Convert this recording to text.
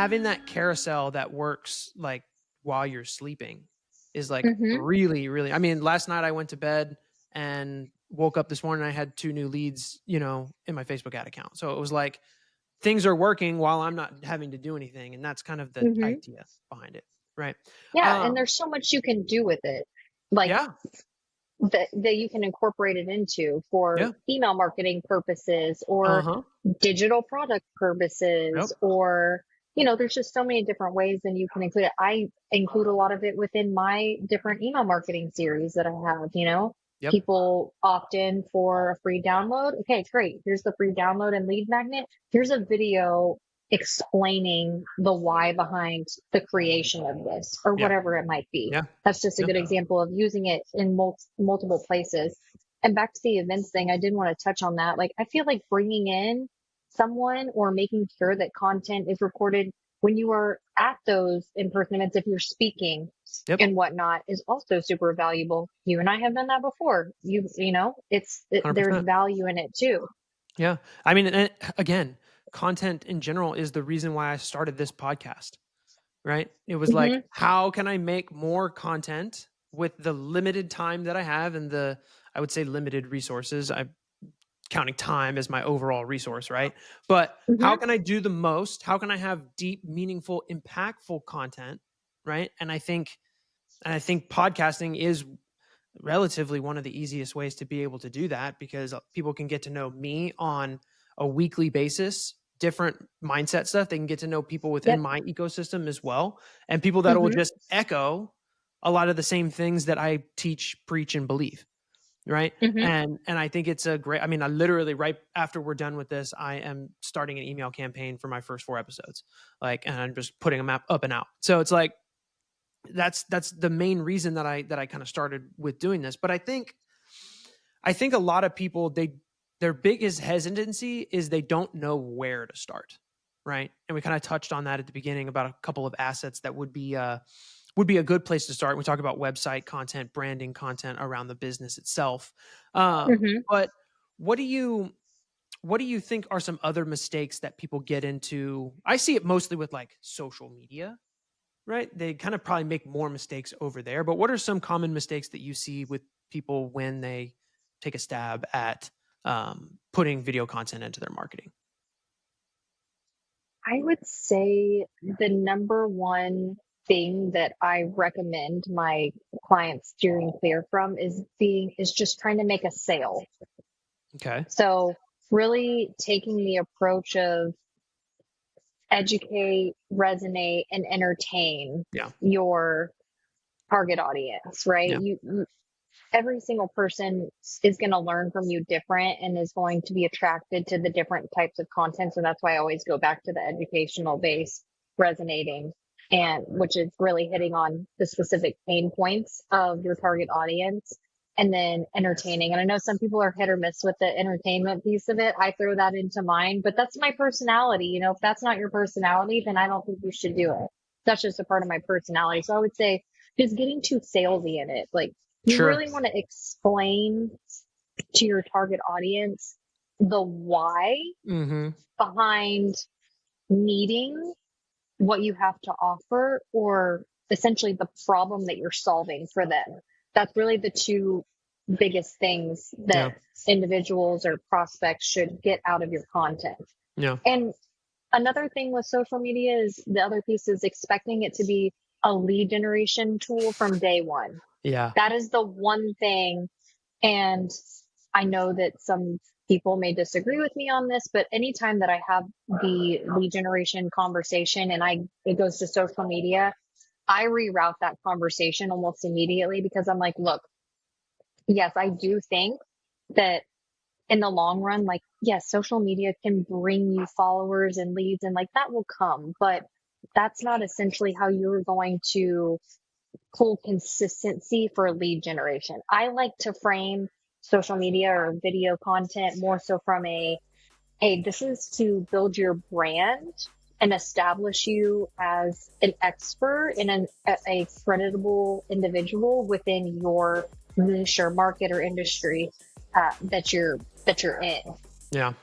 having that carousel that works like while you're sleeping is like Mm-hmm. really, really, I mean, last night I went to bed and woke up this morning, I had 2 new leads, in my Facebook ad account. So it was like things are working while I'm not having to do anything. And that's kind of the Mm-hmm. idea behind it. Right. Yeah, and there's so much you can do with it. Like Yeah. that you can incorporate it into for Yeah. email marketing purposes or Uh-huh. digital product purposes, Yep. or there's just so many different ways that you can include it. I include a lot of it within my different email marketing series that I have. Yep. People opt in for a free download. Okay, great. Here's the free download and lead magnet. Here's a video explaining the why behind the creation of this or Yeah. whatever it might be. Yeah. That's just a Yeah. good example of using it in multiple places. And back to the events thing, I did want to touch on that. Like, I feel like bringing in someone or making sure that content is recorded when you are at those in-person events, if you're speaking Yep. and whatnot, is also super valuable. You and I have done that before. There's 100%. value in it too. Yeah. I mean, and again, content in general is the reason why I started this podcast, right? It was like, Mm-hmm. how can I make more content with the limited time that I have and I would say limited resources. I'm counting time as my overall resource, right? But how Mm-hmm. can I do the most? How can I have deep, meaningful, impactful content, right? And I think podcasting is relatively one of the easiest ways to be able to do that, because people can get to know me on a weekly basis, different mindset stuff. They can get to know people within Yep. my ecosystem as well, and people that will Mm-hmm. just echo a lot of the same things that I teach, preach, and believe. Right. Mm-hmm. And I think it's I literally right after we're done with this, I am starting an email campaign for my first 4 episodes, and I'm just putting them up and out. So it's like, that's the main reason that I kind of started with doing this. But I think a lot of people, their biggest hesitancy is they don't know where to start. Right. And we kind of touched on that at the beginning about a couple of assets that would be a good place to start. We talk about website content, branding content around the business itself. Mm-hmm. But what do you think are some other mistakes that people get into? I see it mostly with like social media, right? They kind of probably make more mistakes over there. But what are some common mistakes that you see with people when they take a stab at putting video content into their marketing? I would say the number one thing that I recommend my clients steering clear from is just trying to make a sale. Okay. So really taking the approach of educate, resonate, and entertain your target audience, right? Yeah. Every single person is going to learn from you different and is going to be attracted to the different types of content. So that's why I always go back to the educational base, resonating, and which is really hitting on the specific pain points of your target audience, and then entertaining. And I know some people are hit or miss with the entertainment piece of it. I throw that into mine, but that's my personality. If that's not your personality, then I don't think you should do it. That's just a part of my personality. So I would say just getting too salesy in it. Like, you really want to explain to your target audience the why behind needing what you have to offer, or essentially the problem that you're solving for them. That's really the two biggest things that individuals or prospects should get out of your content. Yeah. And another thing with social media is the other piece is expecting it to be a lead generation tool from day one. Yeah. That is the one thing. And I know that some people may disagree with me on this, but anytime that I have the lead generation conversation and it goes to social media, I reroute that conversation almost immediately, because I'm like, look, yes, I do think that in the long run, like, yes, social media can bring you followers and leads, and like that will come, but that's not essentially how you're going to pull consistency for lead generation. I like to frame social media or video content more so from hey, this is to build your brand and establish you as an expert and a creditable individual within your niche or market or industry that you're in. Yeah.